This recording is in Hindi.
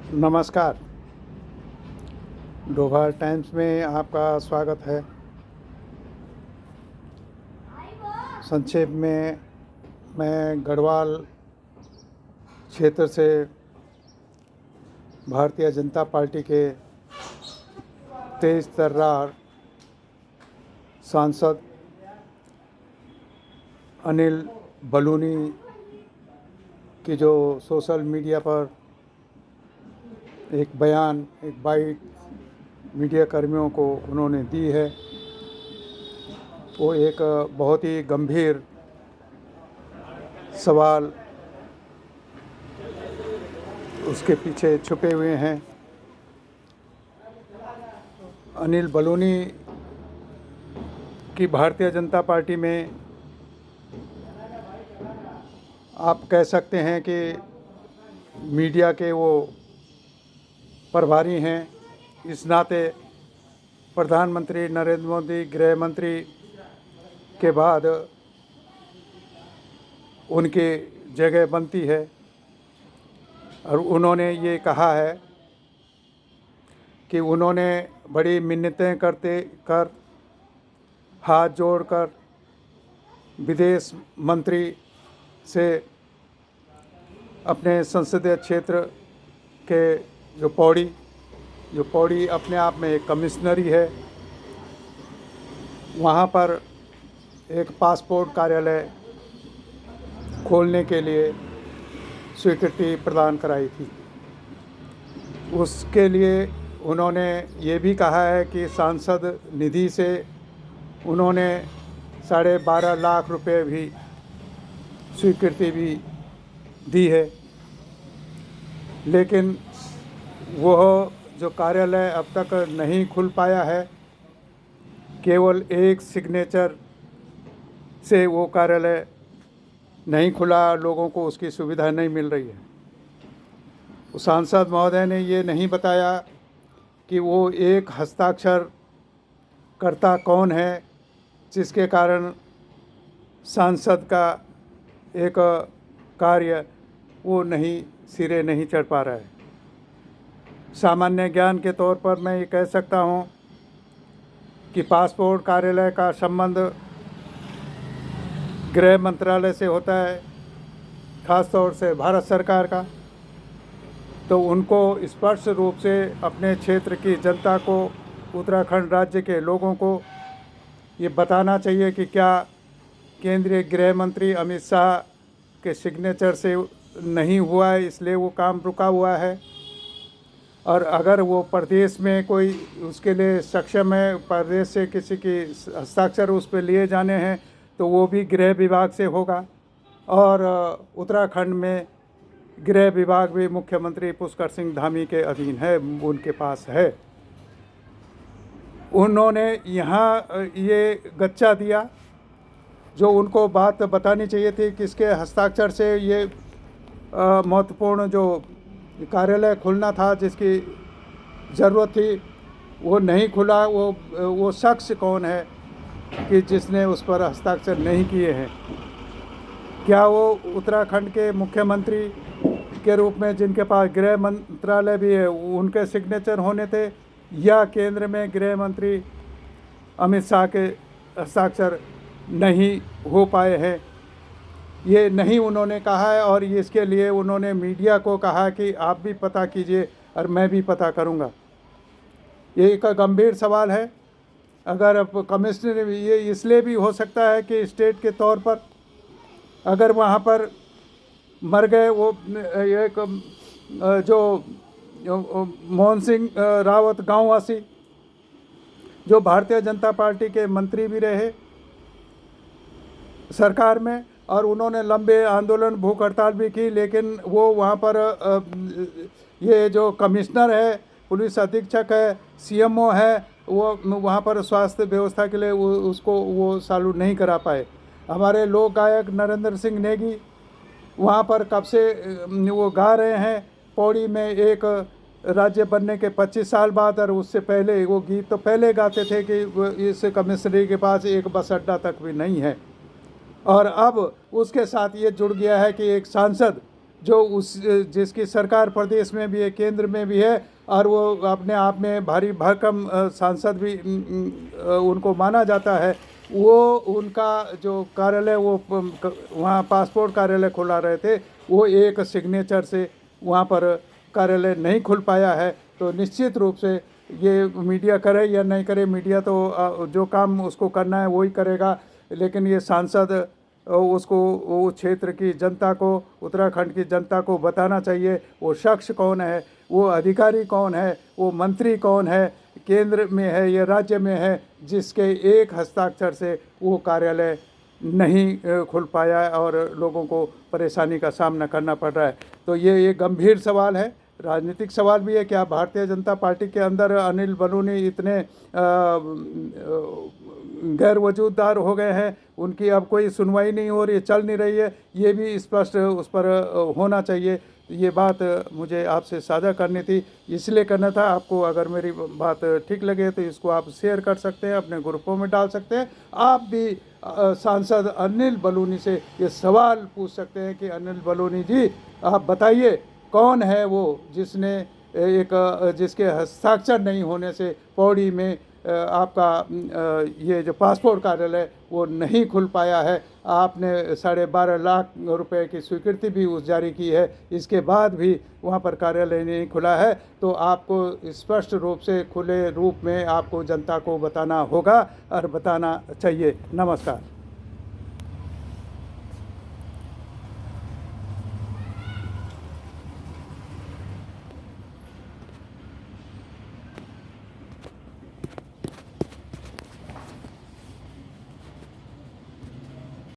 नमस्कार। डोभाल टाइम्स में आपका स्वागत है। संक्षेप में मैं गढ़वाल क्षेत्र से भारतीय जनता पार्टी के तेज तर्रार सांसद अनिल बलूनी की जो सोशल मीडिया पर एक बयान, एक बाइट मीडिया कर्मियों को उन्होंने दी है, वो एक बहुत ही गंभीर सवाल उसके पीछे छुपे हुए हैं। अनिल बलूनी की भारतीय जनता पार्टी में आप कह सकते हैं कि मीडिया के वो प्रभारी हैं। इस नाते प्रधानमंत्री नरेंद्र मोदी गृह मंत्री के बाद उनकी जगह बनती है और उन्होंने ये कहा है कि उन्होंने बड़ी मिन्नतें कर हाथ जोड़कर विदेश मंत्री से अपने संसदीय क्षेत्र के जो पौड़ी अपने आप में एक कमिश्नरी है, वहाँ पर एक पासपोर्ट कार्यालय खोलने के लिए स्वीकृति प्रदान कराई थी। उसके लिए उन्होंने ये भी कहा है कि सांसद निधि से उन्होंने 12.5 लाख रुपए भी स्वीकृति भी दी है, लेकिन वह जो कार्यालय अब तक नहीं खुल पाया है। केवल एक सिग्नेचर से वो कार्यालय नहीं खुला, लोगों को उसकी सुविधा नहीं मिल रही है। सांसद महोदय ने ये नहीं बताया कि वो एक हस्ताक्षर कर्ता कौन है, जिसके कारण सांसद का एक कार्य वो सिरे नहीं चढ़ पा रहा है। सामान्य ज्ञान के तौर पर मैं ये कह सकता हूँ कि पासपोर्ट कार्यालय का संबंध गृह मंत्रालय से होता है, खास तौर से भारत सरकार का। तो उनको स्पष्ट रूप से अपने क्षेत्र की जनता को, उत्तराखंड राज्य के लोगों को ये बताना चाहिए कि क्या केंद्रीय गृह मंत्री अमित शाह के सिग्नेचर से नहीं हुआ है, इसलिए वो काम रुका हुआ है। और अगर वो प्रदेश में कोई उसके लिए सक्षम है, प्रदेश से किसी की हस्ताक्षर उस पर लिए जाने हैं, तो वो भी गृह विभाग से होगा। और उत्तराखंड में गृह विभाग भी मुख्यमंत्री पुष्कर सिंह धामी के अधीन है, उनके पास है। उन्होंने यहाँ ये गच्चा दिया, जो उनको बात बतानी चाहिए थी किसके हस्ताक्षर से ये महत्वपूर्ण जो कार्यालय खुलना था, जिसकी ज़रूरत थी, वो नहीं खुला। वो शख्स कौन है कि जिसने उस पर हस्ताक्षर नहीं किए हैं? क्या वो उत्तराखंड के मुख्यमंत्री के रूप में, जिनके पास गृह मंत्रालय भी है, उनके सिग्नेचर होने थे, या केंद्र में गृह मंत्री अमित शाह के हस्ताक्षर नहीं हो पाए हैं? ये नहीं उन्होंने कहा है, और इसके लिए उन्होंने मीडिया को कहा कि आप भी पता कीजिए और मैं भी पता करूंगा। ये एक गंभीर सवाल है। अगर कमिश्नर, ये इसलिए भी हो सकता है कि स्टेट के तौर पर अगर वहाँ पर मर गए वो एक जो मोहन सिंह रावत गांववासी, जो भारतीय जनता पार्टी के मंत्री भी रहे सरकार में, और उन्होंने लंबे आंदोलन, भूख हड़ताल भी की, लेकिन वो वहाँ पर ये जो कमिश्नर है, पुलिस अधीक्षक है, सीएमओ है, वो वहाँ पर स्वास्थ्य व्यवस्था के लिए उसको वो चालू नहीं करा पाए। हमारे लोक गायक नरेंद्र सिंह नेगी वहाँ पर कब से वो गा रहे हैं पौड़ी में, एक राज्य बनने के 25 साल बाद, और उससे पहले वो गीत तो पहले गाते थे कि इस कमिश्नरी के पास एक बस अड्डा तक भी नहीं है। और अब उसके साथ ये जुड़ गया है कि एक सांसद जो उस जिसकी सरकार प्रदेश में भी है, केंद्र में भी है, और वो अपने आप में भारी भरकम सांसद भी उनको माना जाता है, वो उनका जो कार्यालय वो वहाँ पासपोर्ट कार्यालय खुला रहे थे, वो एक सिग्नेचर से वहाँ पर कार्यालय नहीं खुल पाया है। तो निश्चित रूप से ये मीडिया करे या नहीं करे, मीडिया तो जो काम उसको करना है वही करेगा, लेकिन ये सांसद उसको वो क्षेत्र की जनता को, उत्तराखंड की जनता को बताना चाहिए वो शख्स कौन है, वो अधिकारी कौन है, वो मंत्री कौन है, केंद्र में है या राज्य में है, जिसके एक हस्ताक्षर से वो कार्यालय नहीं खुल पाया है और लोगों को परेशानी का सामना करना पड़ रहा है। तो ये एक गंभीर सवाल है, राजनीतिक सवाल भी है। क्या भारतीय जनता पार्टी के अंदर अनिल बलूनी इतने गैर वजूददार हो गए हैं, उनकी अब कोई सुनवाई नहीं हो रही है, चल नहीं रही है, ये भी स्पष्ट उस पर होना चाहिए। ये बात मुझे आपसे साझा करनी थी, इसलिए करना था। आपको अगर मेरी बात ठीक लगे तो इसको आप शेयर कर सकते हैं, अपने ग्रुपों में डाल सकते हैं। आप भी सांसद अनिल बलूनी से ये सवाल पूछ सकते हैं कि अनिल बलूनी जी, आप बताइए कौन है वो जिसने जिसके हस्ताक्षर नहीं होने से पौड़ी में आपका ये जो पासपोर्ट कार्यालय वो नहीं खुल पाया है। आपने 12.5 लाख रुपए की स्वीकृति भी उस जारी की है, इसके बाद भी वहाँ पर कार्यालय नहीं खुला है। तो आपको स्पष्ट रूप से खुले रूप में आपको जनता को बताना होगा और बताना चाहिए। नमस्कार।